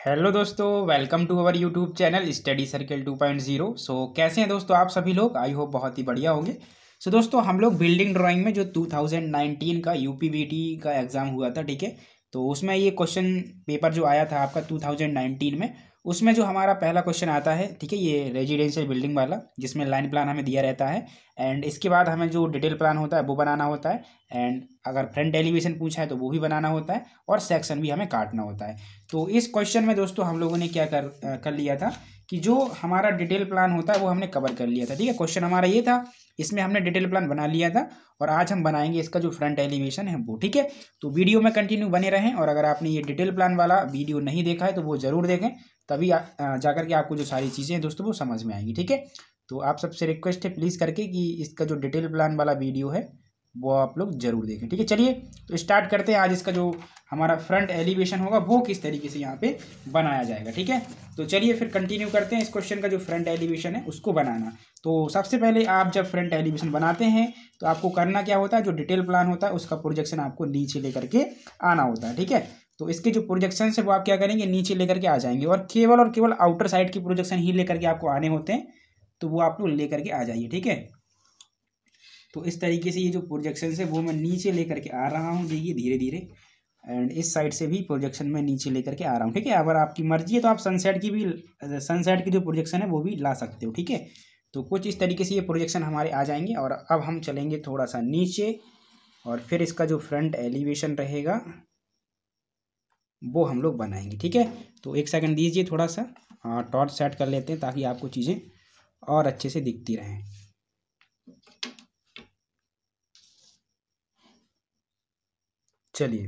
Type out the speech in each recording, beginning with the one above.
Hello दोस्तों, welcome to our YouTube channel study circle 2.0। कैसे हैं दोस्तों आप सभी लोग? आई होप बहुत ही बढ़िया होंगे। दोस्तों हम लोग बिल्डिंग ड्राइंग में जो 2019 का यूपीबीटी का एग्ज़ाम हुआ था, ठीक है, तो उसमें ये क्वेश्चन पेपर जो आया था आपका 2019 में, उसमें जो हमारा पहला क्वेश्चन आता है, ठीक है, ये रेजिडेंशियल बिल्डिंग वाला, जिसमें लाइन प्लान हमें दिया रहता है एंड इसके बाद हमें जो डिटेल प्लान होता है वो बनाना होता है एंड अगर फ्रंट एलिवेशन पूछा है तो वो भी बनाना होता है और सेक्शन भी हमें काटना होता है। तो इस क्वेश्चन में दोस्तों हम लोगों ने क्या कर लिया था कि जो हमारा डिटेल प्लान होता है वो हमने कवर कर लिया था, ठीक है। क्वेश्चन हमारा ये था, इसमें हमने डिटेल प्लान बना लिया था और आज हम बनाएंगे इसका जो फ्रंट एलिवेशन है वो, ठीक है। तो वीडियो में कंटिन्यू बने रहें और अगर आपने ये डिटेल प्लान वाला वीडियो नहीं देखा है तो वो ज़रूर देखें, तभी जाकर के आपको जो सारी चीज़ें हैं दोस्तों वो समझ में आएंगी, ठीक है। तो आप सबसे रिक्वेस्ट है प्लीज़ करके कि इसका जो डिटेल प्लान वाला वीडियो है वो आप लोग जरूर देखें, ठीक है। चलिए तो स्टार्ट करते हैं। आज इसका जो हमारा फ्रंट एलिवेशन होगा वो किस तरीके से यहाँ पे बनाया जाएगा, ठीक है। तो चलिए फिर कंटिन्यू करते हैं इस क्वेश्चन का जो फ्रंट एलिवेशन है उसको बनाना। तो सबसे पहले आप जब फ्रंट एलिवेशन बनाते हैं तो आपको करना क्या होता है, जो डिटेल प्लान होता है उसका प्रोजेक्शन आपको नीचे लेकर के आना होता है, ठीक है। तो इसके जो प्रोजेक्शन है वो आप क्या करेंगे, नीचे लेकर के आ जाएंगे और केवल आउटर साइड की प्रोजेक्शन ही लेकर के आपको आने होते हैं, तो वो आप लोग लेकर के आ जाइए, ठीक है। तो इस तरीके से ये जो प्रोजेक्शन है वो मैं नीचे लेकर के आ रहा हूँ, देखिए धीरे धीरे, एंड इस साइड से भी प्रोजेक्शन में नीचे लेकर के आ रहा हूँ, ठीक है। अगर आपकी मर्जी है तो आप सनसेट की जो प्रोजेक्शन है वो भी ला सकते हो, ठीक है। तो कुछ इस तरीके से ये प्रोजेक्शन हमारे आ जाएंगे और अब हम चलेंगे थोड़ा सा नीचे और फिर इसका जो फ्रंट एलिवेशन रहेगा वो हम लोग बनाएंगे, ठीक है। तो एक सेकंड दीजिए, थोड़ा सा टॉर्च सेट कर लेते हैं ताकि आपको चीज़ें और अच्छे से दिखती रहें। चलिए,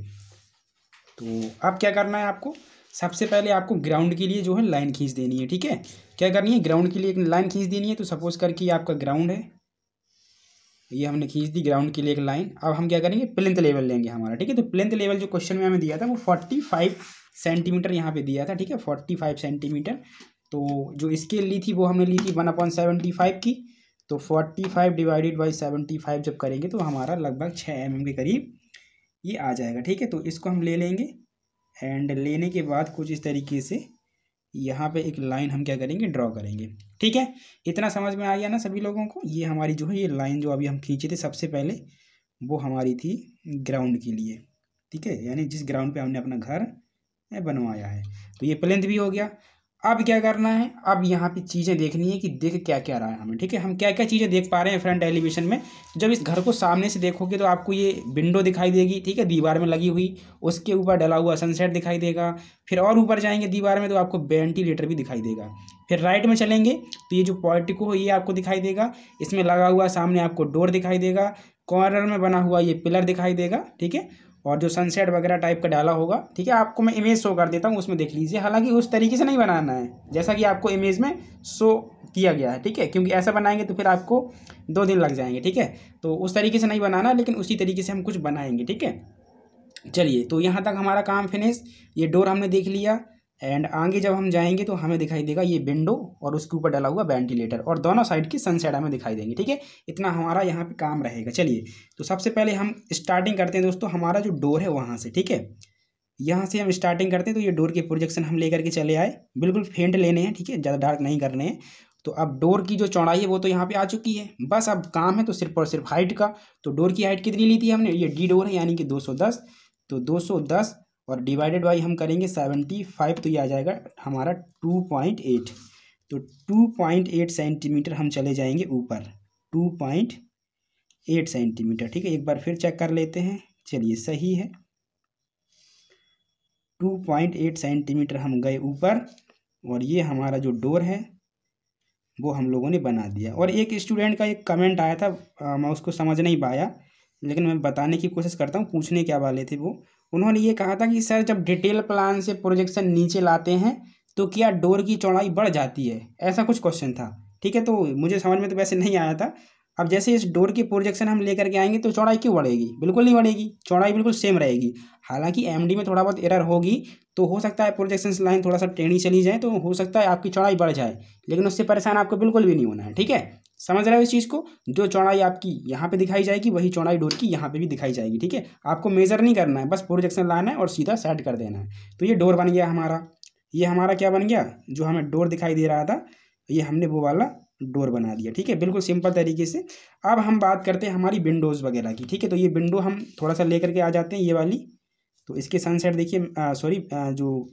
तो अब क्या करना है आपको, सबसे पहले आपको ग्राउंड के लिए जो है लाइन खींच देनी है, ठीक है। क्या करनी है, ग्राउंड के लिए एक लाइन खींच देनी है। तो सपोज करके आपका ग्राउंड है, ये हमने खींच दी ग्राउंड के लिए एक लाइन। अब हम क्या करेंगे, प्लिंथ लेवल लेंगे हमारा, ठीक है। तो प्लिंथ लेवल जो क्वेश्चन में हमें दिया था वो 45 सेंटीमीटर यहाँ पे दिया था, ठीक है, 45 सेंटीमीटर। तो जो स्केल ली थी वो हमने ली थी 1/75 की। तो 45 डिवाइडेड बाई 75 जब करेंगे तो हमारा लगभग 6 mm के करीब ये आ जाएगा, ठीक है। तो इसको हम ले लेंगे एंड लेने के बाद कुछ इस तरीके से यहाँ पे एक लाइन हम क्या करेंगे, ड्रॉ करेंगे, ठीक है। इतना समझ में आ गया ना सभी लोगों को? ये हमारी जो है ये लाइन जो अभी हम खींचे थे सबसे पहले वो हमारी थी ग्राउंड के लिए, ठीक है, यानी जिस ग्राउंड पे हमने अपना घर बनवाया है। तो ये प्लेंथ भी हो गया। अब क्या करना है, अब यहाँ पे चीज़ें देखनी है कि देख क्या क्या रहा है हमें, ठीक है। हम क्या क्या चीज़ें देख पा रहे हैं फ्रंट एलिवेशन में। जब इस घर को सामने से देखोगे तो आपको ये विंडो दिखाई देगी, ठीक है, दीवार में लगी हुई, उसके ऊपर डला हुआ सनसेट दिखाई देगा। फिर और ऊपर जाएंगे दीवार में तो आपको वेंटिलेटर भी दिखाई देगा। फिर राइट में चलेंगे तो ये जो पोर्टिको है ये आपको दिखाई देगा, इसमें लगा हुआ सामने आपको डोर दिखाई देगा, कॉर्नर में बना हुआ ये पिलर दिखाई देगा, ठीक है, और जो सनसेट वगैरह टाइप का डाला होगा, ठीक है। आपको मैं इमेज शो कर देता हूँ, उसमें देख लीजिए। हालांकि उस तरीके से नहीं बनाना है जैसा कि आपको इमेज में शो किया गया है, ठीक है, क्योंकि ऐसा बनाएंगे तो फिर आपको 2 दिन लग जाएंगे, ठीक है। तो उस तरीके से नहीं बनाना, लेकिन उसी तरीके से हम कुछ बनाएंगे, ठीक है। चलिए, तो यहाँ तक हमारा काम फिनिश। ये डोर हमने देख लिया एंड आगे जब हम जाएंगे तो हमें दिखाई देगा ये विंडो और उसके ऊपर डला हुआ वेंटिलेटर और दोनों साइड की सनसेट हमें दिखाई देंगी, ठीक है। इतना हमारा यहाँ पे काम रहेगा। चलिए, तो सबसे पहले हम स्टार्टिंग करते हैं दोस्तों, हमारा जो डोर है वहाँ से, ठीक है, यहाँ से हम स्टार्टिंग करते हैं। तो ये डोर के प्रोजेक्शन हम लेकर के चले आए, बिल्कुल फेंट लेने हैं, ठीक है, ज़्यादा डार्क नहीं करने हैं। तो अब डोर की जो चौड़ाई है वो तो यहाँ पे आ चुकी है, बस अब काम है तो सिर्फ और सिर्फ हाइट का। तो डोर की हाइट कितनी ली थी हमने, ये डी डोर है यानी कि 210। तो 210 और डिवाइडेड बाई हम करेंगे 75, तो ये आ जाएगा हमारा 2.8। तो 2.8 सेंटीमीटर हम चले जाएंगे ऊपर, 2.8 सेंटीमीटर, ठीक है। एक बार फिर चेक कर लेते हैं, चलिए सही है, 2.8 सेंटीमीटर हम गए ऊपर और ये हमारा जो डोर है वो हम लोगों ने बना दिया। और एक स्टूडेंट का एक कमेंट आया था, मैं उसको समझ नहीं पाया, लेकिन मैं बताने की कोशिश करता हूँ। पूछने क्या वाले थे वो, उन्होंने ये कहा था कि सर जब डिटेल प्लान से प्रोजेक्शन नीचे लाते हैं तो क्या डोर की चौड़ाई बढ़ जाती है, ऐसा कुछ क्वेश्चन था, ठीक है। तो मुझे समझ में तो वैसे नहीं आया था। अब जैसे इस डोर की प्रोजेक्शन हम लेकर के आएंगे तो चौड़ाई क्यों बढ़ेगी, बिल्कुल नहीं बढ़ेगी, चौड़ाई बिल्कुल सेम रहेगी। हालांकि एमडी में थोड़ा बहुत एरर होगी, तो हो सकता है प्रोजेक्शन लाइन थोड़ा सा टेढ़ी चली जाए, तो हो सकता है आपकी चौड़ाई बढ़ जाए, लेकिन उससे परेशान आपको बिल्कुल भी नहीं होना है, ठीक है। समझ रहे हो इस चीज़ को? जो चौड़ाई आपकी यहाँ पे दिखाई जाएगी वही चौड़ाई डोर की यहाँ पे भी दिखाई जाएगी, ठीक है। आपको मेजर नहीं करना है, बस प्रोजेक्शन लाना है और सीधा सेट कर देना है। तो ये डोर बन गया हमारा। ये हमारा क्या बन गया, जो हमें डोर दिखाई दे रहा था ये हमने वो वाला डोर बना दिया। ठीक है, बिल्कुल सिंपल तरीके से। अब हम बात करते हैं हमारी विंडोज़ वगैरह की। ठीक है, तो ये विंडो हम थोड़ा सा लेकर के आ जाते हैं, ये वाली। तो इसके सनसेट देखिए, सॉरी, जो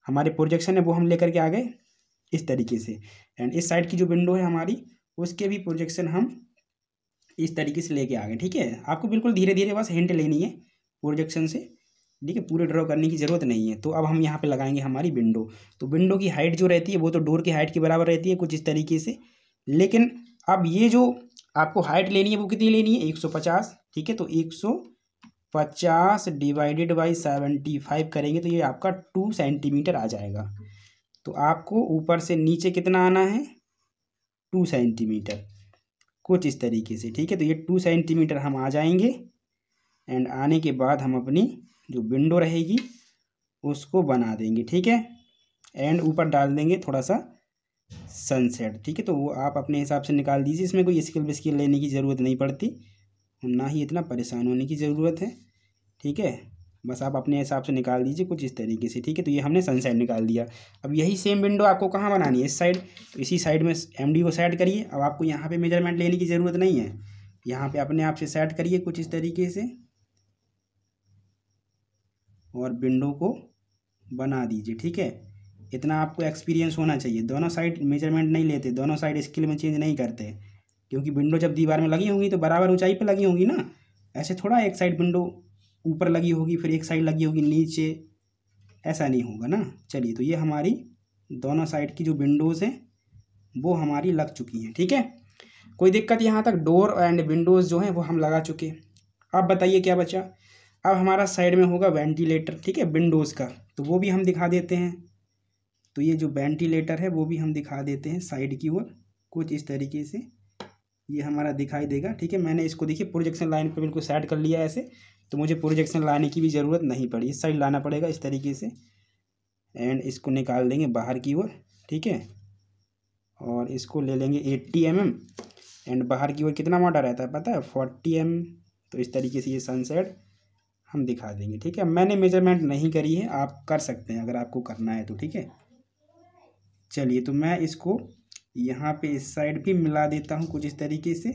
हमारे प्रोजेक्शन है वो हम लेकर के आ गए इस तरीके से। एंड इस साइड की जो विंडो है हमारी, उसके भी प्रोजेक्शन हम इस तरीके से लेके आ गए। ठीक है, आपको बिल्कुल धीरे धीरे बस हिंट लेनी है प्रोजेक्शन से। ठीक है, पूरे ड्रॉ करने की ज़रूरत नहीं है। तो अब हम यहाँ पे लगाएंगे हमारी विंडो। तो विंडो की हाइट जो रहती है वो तो डोर की हाइट के बराबर रहती है कुछ इस तरीके से। लेकिन अब ये जो आपको हाइट लेनी है वो कितनी लेनी है, 150। ठीक है, तो 150 डिवाइडेड बाई 75 करेंगे तो ये आपका 2 सेंटीमीटर आ जाएगा। तो आपको ऊपर से नीचे कितना आना है, 2 सेंटीमीटर कुछ इस तरीके से। ठीक है, तो ये 2 सेंटीमीटर हम आ जाएंगे। एंड आने के बाद हम अपनी जो विंडो रहेगी उसको बना देंगे। ठीक है, एंड ऊपर डाल देंगे थोड़ा सा सनसेट। ठीक है, तो वो आप अपने हिसाब से निकाल दीजिए, इसमें कोई स्केल बिस्केल लेने की ज़रूरत नहीं पड़ती, ना ही इतना परेशान होने की ज़रूरत है। ठीक है, बस आप अपने हिसाब से निकाल दीजिए कुछ इस तरीके से। ठीक है, तो ये हमने सनसेट निकाल दिया। अब यही सेम विंडो आपको कहाँ बनानी है, इस साइड। तो इसी साइड में एमडी को सेट करिए। अब आपको यहाँ पे मेजरमेंट लेने की ज़रूरत नहीं है, यहाँ पे अपने आप से सेट करिए कुछ इस तरीके से और विंडो को बना दीजिए। ठीक है, इतना आपको एक्सपीरियंस होना चाहिए। दोनों साइड मेजरमेंट नहीं लेते, दोनों साइड स्केल में चेंज नहीं करते, क्योंकि विंडो जब दीवार में लगी होंगी तो बराबर ऊंचाई पे लगी होंगी ना। ऐसे थोड़ा एक साइड विंडो ऊपर लगी होगी फिर एक साइड लगी होगी नीचे, ऐसा नहीं होगा ना। चलिए, तो ये हमारी दोनों साइड की जो विंडोज़ हैं वो हमारी लग चुकी हैं। ठीक है, कोई दिक्कत यहाँ तक। डोर एंड विंडोज़ जो हैं वो हम लगा चुके हैं। अब बताइए क्या बचा। अब हमारा साइड में होगा वेंटिलेटर। ठीक है, विंडोज़ का, तो वो भी हम दिखा देते हैं। तो ये जो वेंटिलेटर है वो भी हम दिखा देते हैं साइड की ओर कुछ इस तरीके से, ये हमारा दिखाई देगा। ठीक है, मैंने इसको देखिए प्रोजेक्शन लाइन पे बिल्कुल सेट कर लिया ऐसे, तो मुझे प्रोजेक्शन लाने की भी ज़रूरत नहीं पड़ी। इस साइड लाना पड़ेगा इस तरीके से। एंड इसको निकाल देंगे बाहर की ओर। ठीक है, और इसको ले लेंगे 80 mm। एंड बाहर की ओर कितना मोटा रहता है पता है, 40 mm। तो इस तरीके से ये सनसेट हम दिखा देंगे। ठीक है, मैंने मेजरमेंट नहीं करी है, आप कर सकते हैं अगर आपको करना है तो। ठीक है, चलिए, तो मैं इसको यहाँ पे इस साइड भी मिला देता हूँ कुछ इस तरीके से,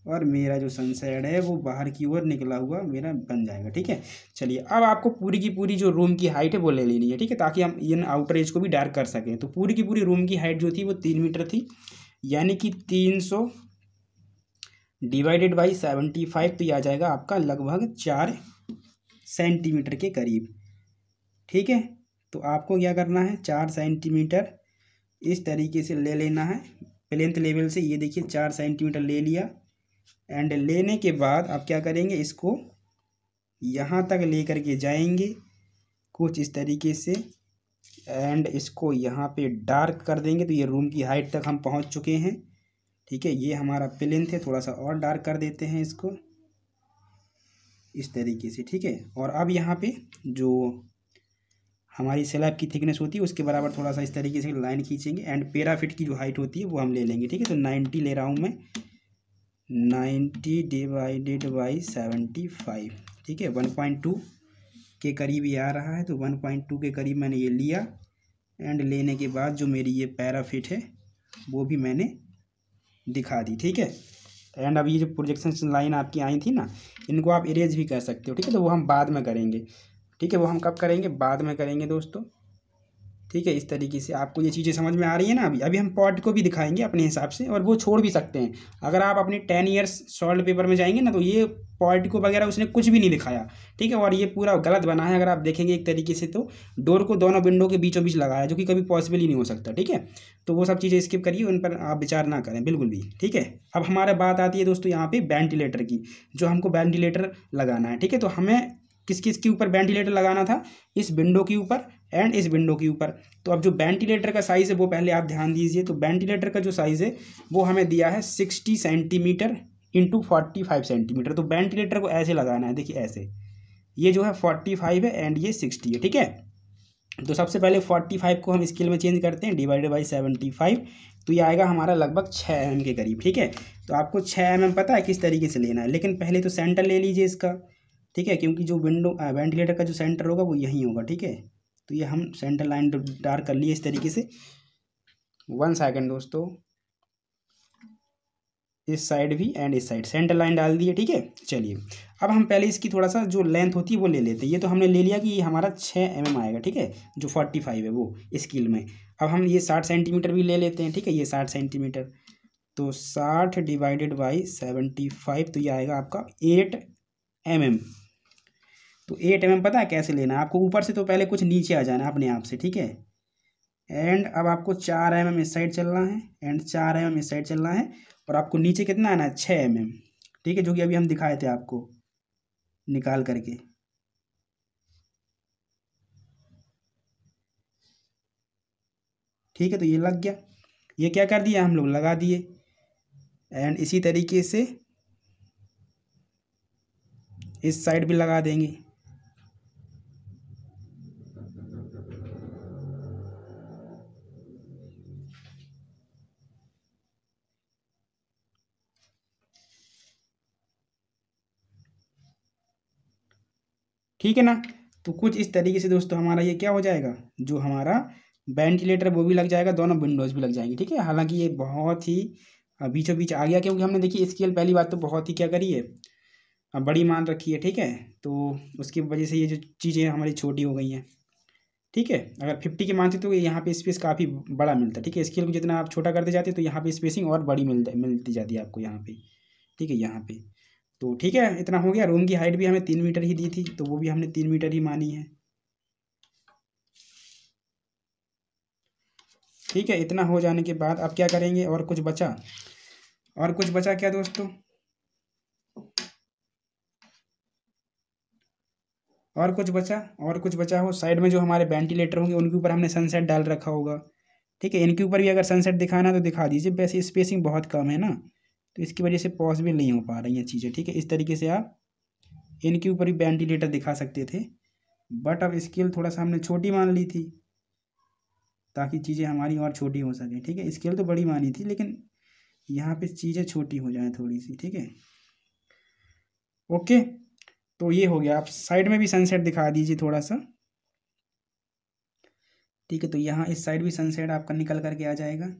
और मेरा जो सनसेट है वो बाहर की ओर निकला हुआ मेरा बन जाएगा। ठीक है, चलिए, अब आपको पूरी की पूरी जो रूम की हाइट है वो ले लेनी है। ठीक है, ताकि हम इन आउटर एज को भी डार्क कर सकें। तो पूरी की पूरी रूम की हाइट जो थी वो 3 मीटर थी, यानी कि 300 डिवाइडेड बाई 75, तो ये आ जाएगा आपका लगभग 4 सेंटीमीटर के करीब। ठीक है, तो आपको क्या करना है, 4 सेंटीमीटर इस तरीके से ले लेना है प्लेंथ लेवल से। ये देखिए 4 सेंटीमीटर ले लिया। एंड लेने के बाद आप क्या करेंगे, इसको यहाँ तक लेकर के जाएंगे कुछ इस तरीके से। एंड इसको यहाँ पे डार्क कर देंगे, तो ये रूम की हाइट तक हम पहुँच चुके हैं। ठीक है, ये हमारा प्लेंथ है, थोड़ा सा और डार्क कर देते हैं इसको इस तरीके से। ठीक है, और अब यहाँ पे जो हमारी स्लैब की थिकनेस होती है उसके बराबर थोड़ा सा इस तरीके से लाइन खींचेंगे। एंड पैराफिट की जो हाइट होती है वो हम ले लेंगे। ठीक है, तो 90 ले रहा हूँ मैं, 90 डिवाइडेड बाई 75। ठीक है, 1.2 के करीब ये आ रहा है, तो 1.2 के करीब मैंने ये लिया। एंड लेने के बाद जो मेरी ये पैराफिट है वो भी मैंने दिखा दी। ठीक है, एंड अब ये जो प्रोजेक्शन लाइन आपकी आई थी ना, इनको आप इरेज भी कर सकते हो। ठीक है, तो वो हम बाद में करेंगे। ठीक है, वो हम कब करेंगे, बाद में करेंगे दोस्तों। ठीक है, इस तरीके से आपको ये चीज़ें समझ में आ रही है ना। अभी हम पॉट को भी दिखाएंगे अपने हिसाब से, और वो छोड़ भी सकते हैं। अगर आप अपनी 10 ईयर्स सॉल्ट पेपर में जाएंगे ना, तो ये पॉट को वगैरह उसने कुछ भी नहीं दिखाया। ठीक है, और ये पूरा गलत बना है अगर आप देखेंगे एक तरीके से। तो डोर को दोनों विंडो के बीचों बीच लगाया, जो कि कभी पॉसिबल ही नहीं हो सकता। ठीक है, तो वो सब चीज़ें स्किप करिए, उन पर आप विचार ना करें बिल्कुल भी। ठीक है, अब हमारे बात आती है दोस्तों यहाँ पे वेंटिलेटर की, जो हमको वेंटिलेटर लगाना है। ठीक है, तो हमें किस किस के ऊपर वेंटिलेटर लगाना था, इस विंडो के ऊपर एंड इस विंडो के ऊपर। तो अब जो वेंटिलेटर का साइज़ है वो पहले आप ध्यान दीजिए। तो वेंटिलेटर का जो साइज़ है वो हमें दिया है 60 सेंटीमीटर इंटू 45 सेंटीमीटर। तो वेंटिलेटर को ऐसे लगाना है, देखिए ऐसे। ये जो है 45 है एंड ये 60 है। ठीक है, तो सबसे पहले 45 को हम स्केल में चेंज करते हैं, डिवाइडेड बाई 75। तो ये आएगा हमारा लगभग 6 mm के करीब। ठीक है, तो आपको 6 mm पता है किस तरीके से लेना है, लेकिन पहले तो सेंटर ले लीजिए इसका। ठीक है, क्योंकि जो विंडो वेंटिलेटर का जो सेंटर होगा वो यहीं होगा। ठीक है, तो ये हम सेंटर लाइन डार्क कर लिए इस तरीके से। 1 सेकंड दोस्तों, इस साइड भी एंड इस साइड सेंटर लाइन डाल दिए, ठीक है। चलिए अब हम पहले इसकी थोड़ा सा जो लेंथ होती है वो ले लेते हैं। ये तो हमने ले लिया कि ये हमारा 6 mm आएगा, ठीक है, जो 45 है वो स्केल में। अब हम ये 60 सेंटीमीटर भी ले लेते हैं, ठीक है, ये 60 सेंटीमीटर। तो 60 डिवाइडेड बाई 75, तो ये आएगा आपका 8 mm। तो 8 mm पता है कैसे लेना है आपको? ऊपर से तो पहले कुछ नीचे आ जाना है अपने आप से, ठीक है। एंड अब आपको 4 mm इस साइड चलना है एंड 4 mm इस साइड चलना है, और आपको नीचे कितना आना है? 6 mm, ठीक है, जो कि अभी हम दिखाए थे आपको निकाल करके। ठीक है, तो ये लग गया। ये क्या कर दिया हम लोग? लगा दिए। एंड इसी तरीके से इस साइड भी लगा देंगे। ठीक है ना। तो कुछ इस तरीके से दोस्तों हमारा ये क्या हो जाएगा, जो हमारा वेंटिलेटर वो भी लग जाएगा, दोनों विंडोज़ भी लग जाएंगी, ठीक है। हालांकि ये बहुत ही बीचों बीच आ गया, क्योंकि हमने देखिए स्केल पहली बात तो बहुत ही क्या करी है, बड़ी मान रखी है, ठीक है। तो उसकी वजह से ये जो चीज़ें हमारी छोटी हो गई हैं, ठीक है। अगर 50 के मानते तो यहाँ पे स्पेस काफ़ी बड़ा मिलता है, ठीक है। स्केल को जितना आप छोटा करते जाते तो यहाँ पे स्पेसिंग और बड़ी मिलती जाती है आपको यहाँ पे, ठीक है, यहाँ पे। तो ठीक है, इतना हो गया। रूम की हाइट भी हमें 3 मीटर ही दी थी, तो वो भी हमने 3 मीटर ही मानी है, ठीक है। इतना हो जाने के बाद अब क्या करेंगे? और कुछ बचा? और कुछ बचा क्या दोस्तों? और कुछ बचा? और कुछ बचा हो साइड में जो हमारे वेंटिलेटर होंगे उनके ऊपर हमने सनसेट डाल रखा होगा, ठीक है। इनके ऊपर भी अगर सनसेट दिखाना है तो दिखा दीजिए, वैसे स्पेसिंग बहुत कम है ना, तो इसकी वजह से पॉसिबल नहीं हो पा रही हैं चीज़ें, ठीक है। इस तरीके से आप इनके ऊपर भी वेंटिलेटर दिखा सकते थे, बट अब स्केल थोड़ा सा हमने छोटी मान ली थी ताकि चीज़ें हमारी और छोटी हो सकें, ठीक है। स्केल तो बड़ी मानी थी, लेकिन यहाँ पे चीज़ें छोटी हो जाएं थोड़ी सी, ठीक है। ओके, तो ये हो गया। आप साइड में भी सनसेट दिखा दीजिए थोड़ा सा, ठीक है। तो यहाँ इस साइड भी सनसेट आपका निकल करके आ जाएगा।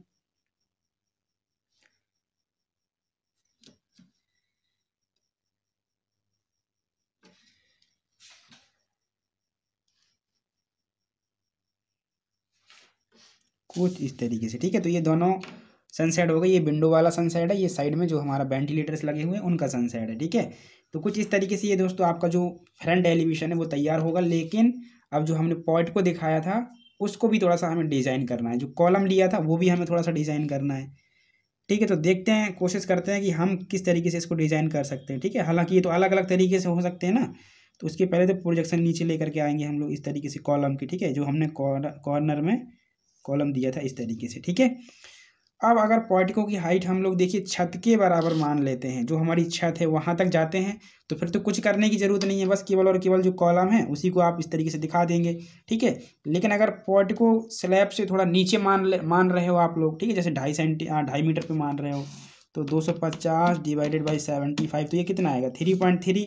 कुछ इस तरीके से, ठीक है। तो ये दोनों सनसेट हो गई। ये विंडो वाला सनसेट है, ये साइड में जो हमारा वेंटिलेटर्स लगे हुए हैं उनका सनसेट है, ठीक है। तो कुछ इस तरीके से ये दोस्तों आपका जो फ्रंट एलिवेशन है वो तैयार होगा। लेकिन अब जो हमने पॉइंट को दिखाया था उसको भी थोड़ा सा हमें डिज़ाइन करना है, जो कॉलम लिया था वो भी हमें थोड़ा सा डिज़ाइन करना है, ठीक है। तो देखते हैं, कोशिश करते हैं कि हम किस तरीके से इसको डिज़ाइन कर सकते हैं, ठीक है। हालांकि ये तो अलग अलग तरीके से हो सकते हैं ना, तो उसके पहले तो प्रोजेक्शन नीचे लेकर के आएंगे हम लोग इस तरीके से कॉलम की, ठीक है, जो हमने कॉर्नर में कॉलम दिया था इस तरीके से, ठीक है। अब अगर पोर्टिको की हाइट हम लोग देखिए छत के बराबर मान लेते हैं, जो हमारी छत है वहाँ तक जाते हैं, तो फिर तो कुछ करने की ज़रूरत नहीं है, बस केवल और केवल जो कॉलम है उसी को आप इस तरीके से दिखा देंगे, ठीक है। लेकिन अगर पोर्टिको स्लैब से थोड़ा नीचे मान रहे हो आप लोग, ठीक है, जैसे 2.5 मीटर पे मान रहे हो, तो 250 डिवाइडेड बाई 75, तो ये कितना आएगा? 3.3।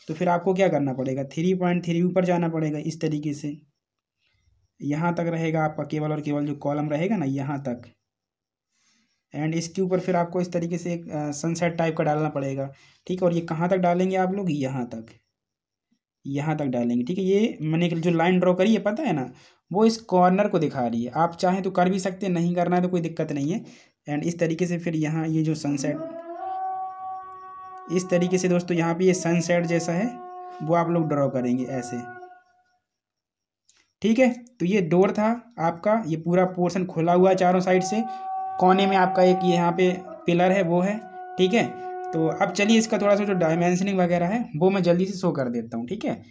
तो फिर आपको क्या करना पड़ेगा? 3.3 ऊपर जाना पड़ेगा इस तरीके से, यहाँ तक रहेगा आपका केवल और केवल जो कॉलम रहेगा ना, यहाँ तक। एंड इसके ऊपर फिर आपको इस तरीके से एक सनसेट टाइप का डालना पड़ेगा, ठीक है। और ये कहाँ तक डालेंगे आप लोग? यहाँ तक, यहाँ तक डालेंगे, ठीक है। ये मैंने जो लाइन ड्रॉ करी है पता है ना, वो इस कॉर्नर को दिखा रही है। आप चाहें तो कर भी सकते हैं, नहीं करना है तो कोई दिक्कत नहीं है। एंड इस तरीके से फिर यहाँ ये जो सनसेट, इस तरीके से दोस्तों यहाँ पे ये सनसेट जैसा है वो आप लोग ड्रॉ करेंगे ऐसे, ठीक है। तो ये डोर था आपका, ये पूरा पोर्शन खुला हुआ है चारों साइड से। कोने में आपका एक यहाँ पे पिलर है वो है, ठीक है। तो अब चलिए इसका थोड़ा सा जो डायमेंशनिंग वगैरह है वो मैं जल्दी से शो कर देता हूँ, ठीक है।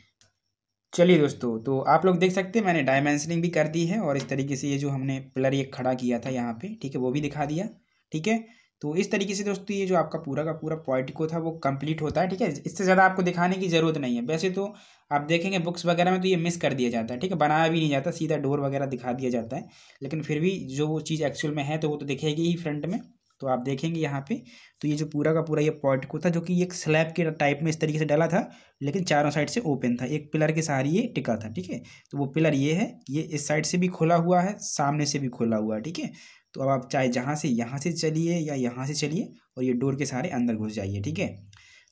चलिए दोस्तों, तो आप लोग देख सकते हैं मैंने डायमेंशनिंग भी कर दी है, और इस तरीके से ये जो हमने पिलर ये खड़ा किया था यहाँ पे, ठीक है, वो भी दिखा दिया, ठीक है। तो इस तरीके से दोस्तों ये जो आपका पूरा का पूरा पोर्टिको था वो कंप्लीट होता है, ठीक है। इससे ज़्यादा आपको दिखाने की ज़रूरत नहीं है। वैसे तो आप देखेंगे बुक्स वगैरह में तो ये मिस कर दिया जाता है, ठीक है, बनाया भी नहीं जाता, सीधा डोर वगैरह दिखा दिया जाता है। लेकिन फिर भी जो वो चीज़ एक्चुअल में है तो वो तो दिखेगी ही फ्रंट में, तो आप देखेंगे यहाँ पे, तो ये जो पूरा का पूरा ये पोर्टिको था जो कि एक स्लैब के टाइप में इस तरीके से डाला था, लेकिन चारों साइड से ओपन था, एक पिलर के सहारे ये टिका था, ठीक है। तो वो पिलर ये है, ये इस साइड से भी खुला हुआ है, सामने से भी खुला हुआ है, ठीक है। तो अब आप चाहे जहाँ से यहाँ से चलिए या यहाँ से चलिए और ये डोर के सहारे अंदर घुस जाइए, ठीक है।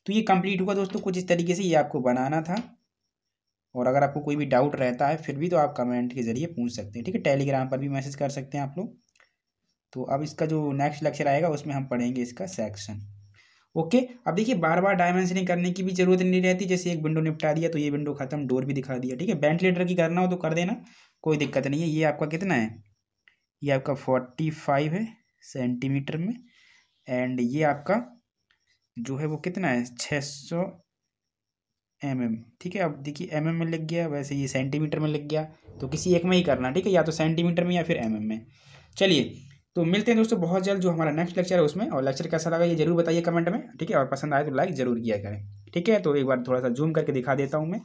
तो ये कंप्लीट हुआ दोस्तों, कुछ इस तरीके से ये आपको बनाना था। और अगर आपको कोई भी डाउट रहता है फिर भी तो आप कमेंट के जरिए पूछ सकते हैं, ठीक है। टेलीग्राम पर भी मैसेज कर सकते हैं आप लोग। तो अब इसका जो नेक्स्ट लेक्चर आएगा उसमें हम पढ़ेंगे इसका सेक्शन। ओके, अब देखिए बार बार डायमेंशनिंग करने की भी जरूरत नहीं रहती, जैसे एक विंडो निपटा दिया तो ये विंडो खत्म, डोर भी दिखा दिया, ठीक है। वेंटिलेटर की करना हो तो कर देना, कोई दिक्कत नहीं है। ये आपका कितना है, ये आपका 45 है सेंटीमीटर में, एंड ये आपका जो है वो कितना है 600 mm, ठीक है। अब देखिए mm में लिख गया, वैसे ये सेंटीमीटर में लिख गया, तो किसी एक में ही करना, ठीक है, या तो सेंटीमीटर में या फिर mm में। चलिए, तो मिलते हैं दोस्तों बहुत जल्द जो हमारा नेक्स्ट लेक्चर है उसमें। और लेक्चर कैसा लगा ये जरूर बताइए कमेंट में, ठीक है। और पसंद आए तो लाइक जरूर किया करें, ठीक है। तो एक बार थोड़ा सा जूम करके दिखा देता हूँ मैं।